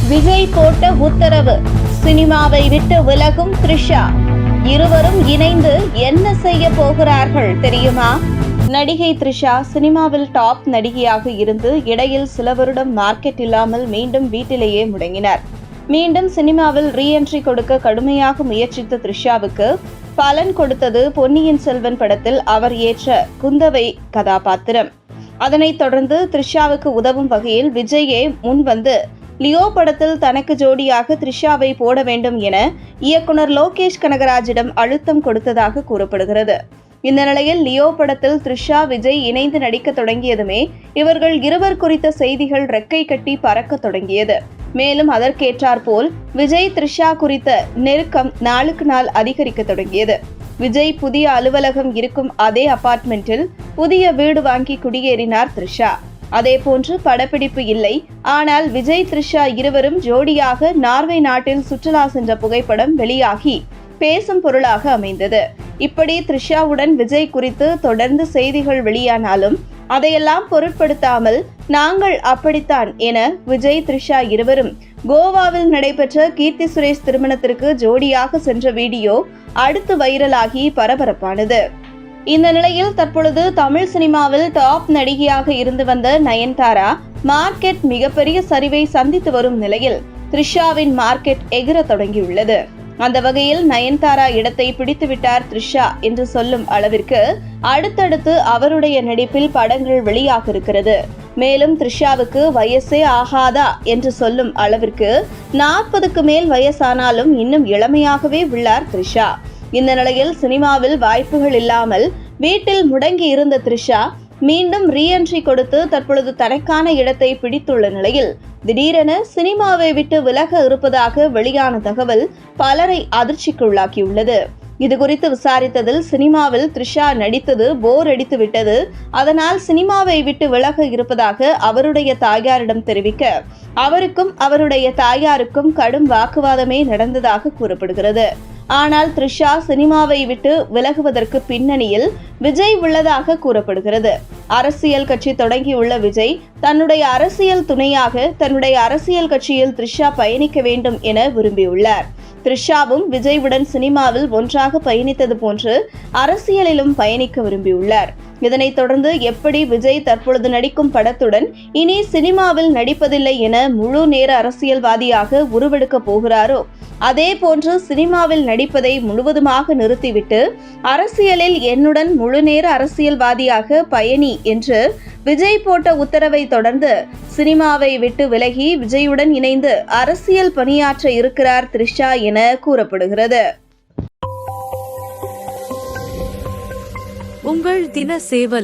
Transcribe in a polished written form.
விஜய் போட்ட உத்தரவு, சினிமாவை விட்டு விலகும் த்ரிஷா. இருவரும் இணைந்து என்ன செய்ய போகிறார்கள் தெரியுமா? நடிகை த்ரிஷா சினிமாவில் டாப் நடிகையாக இருந்து இடையில் சில வருடம் மார்க்கெட் இல்லாமல் மீண்டும் வீட்டிலேயே முடங்கினார். மீண்டும் சினிமாவில் ரீஎன்ட்ரி கொடுக்க கடுமையாக முயற்சித்த த்ரிஷாவுக்கு பலன் கொடுத்தது பொன்னியின் செல்வன் படத்தில் அவர் ஏற்ற குந்தவை கதாபாத்திரம். அதனைத் தொடர்ந்து த்ரிஷாவுக்கு உதவும் வகையில் விஜயே முன்வந்து லியோ படத்தில் தனக்கு ஜோடியாக த்ரிஷாவை போட வேண்டும் என இயக்குனர் லோகேஷ் கனகராஜிடம் அழுத்தம் கொடுத்ததாக கூறப்படுகிறது. இந்த நிலையில் லியோ படத்தில் த்ரிஷா விஜய் இணைந்து நடிக்க தொடங்கியதுமே இவர்கள் இருவர் குறித்த செய்திகள் ரெக்கை கட்டி பறக்க தொடங்கியது. மேலும் அதற்கேற்றாற்போல் விஜய் த்ரிஷா குறித்த நெருக்கம் நாளுக்கு நாள் அதிகரிக்க தொடங்கியது. விஜய் புதிய அலுவலகம் இருக்கும் அதே அபார்ட்மெண்டில் புதிய வீடு வாங்கி குடியேறினார் த்ரிஷா. அதேபோன்று படப்பிடிப்பு இல்லை, ஆனால் விஜய் த்ரிஷா இருவரும் ஜோடியாக நார்வே நாட்டில் சுற்றுலா சென்ற புகைப்படம் வெளியாகி பேசும் பொருளாக அமைந்தது. இப்படி த்ரிஷாவுடன் விஜய் குறித்து தொடர்ந்து செய்திகள் வெளியானாலும் அதையெல்லாம் பொருட்படுத்தாமல் நாங்கள் அப்படித்தான் என விஜய் த்ரிஷா இருவரும் கோவாவில் நடைபெற்ற கீர்த்தி சுரேஷ் திருமணத்திற்கு ஜோடியாக சென்ற வீடியோ அடுத்து வைரலாகி பரபரப்பானது. இந்த நிலையில் தற்பொழுது தமிழ் சினிமாவில் டாப் நடிகையாக இருந்து வந்த நயன்தாரா மார்க்கெட் மிகப்பெரிய சரிவை சந்தித்து வரும் நிலையில் த்ரிஷாவின் மார்க்கெட் எகிர தொடங்கியுள்ளது. அந்த வகையில் நயன்தாரா இடத்தை பிடித்துவிட்டார் த்ரிஷா என்று சொல்லும் அளவிற்கு அடுத்தடுத்து அவருடைய நடிப்பில் படங்கள் வெளியாக இருக்கிறது. மேலும் த்ரிஷாவுக்கு வயசே ஆகாதா என்று சொல்லும் அளவிற்கு 40க்கு மேல் வயசானாலும் இன்னும் இளமையாகவே உள்ளார் த்ரிஷா. இந்த நிலையில் சினிமாவில் வாய்ப்புகள் இல்லாமல் வீட்டில் முடங்கி இருந்த த்ரிஷா மீண்டும் ரீஎன்ட்ரி கொடுத்து தற்பொழுது தனக்கான இடத்தை பிடித்துள்ள நிலையில் திடீரென சினிமாவை விட்டு விலக இருப்பதாக வெளியான தகவல் பலரை அதிர்ச்சிக்குள்ளாக்கியுள்ளது. இதுகுறித்து விசாரித்ததில் சினிமாவில் த்ரிஷா நடித்தது போர் அடித்து விட்டது, அதனால் சினிமாவை விட்டு விலக இருப்பதாக அவருடைய தாயாரிடம் தெரிவிக்க அவருக்கும் அவருடைய தாயாருக்கும் கடும் வாக்குவாதமே நடந்ததாக கூறப்படுகிறது. ஆனால் த்ரிஷா சினிமாவை விட்டு விலகுவதற்கு பின்னணியில் விஜய் உள்ளதாக கூறப்படுகிறது. அரசியல் கட்சி தொடங்கியுள்ள விஜய் தன்னுடைய அரசியல் துணையாக தன்னுடைய அரசியல் கட்சியில் த்ரிஷா பயணிக்க வேண்டும் என விரும்பியுள்ளார். த்ரிஷாவும் விஜய்வுடன் சினிமாவில் ஒன்றாக பயணித்தது போன்று அரசியலிலும் பயணிக்க விரும்பியுள்ளார். இதனைத் தொடர்ந்து எப்படி விஜய் தற்பொழுது நடிக்கும் படத்துடன் இனி சினிமாவில் நடிப்பதில்லை என முழு நேர அரசியல்வாதியாக உருவெடுக்க போகிறாரோ அதே போன்று சினிமாவில் நடிப்பதை முழுவதுமாக நிறுத்திவிட்டு அரசியலில் என்னுடன் முழுநேர அரசியல்வாதியாக பயணி என்று விஜய் போட்ட உத்தரவை தொடர்ந்து சினிமாவை விட்டு விலகி விஜயுடன் இணைந்து அரசியல் பணியாற்ற இருக்கிறார் த்ரிஷா என கூறப்படுகிறது. உங்கள் தின சேவல்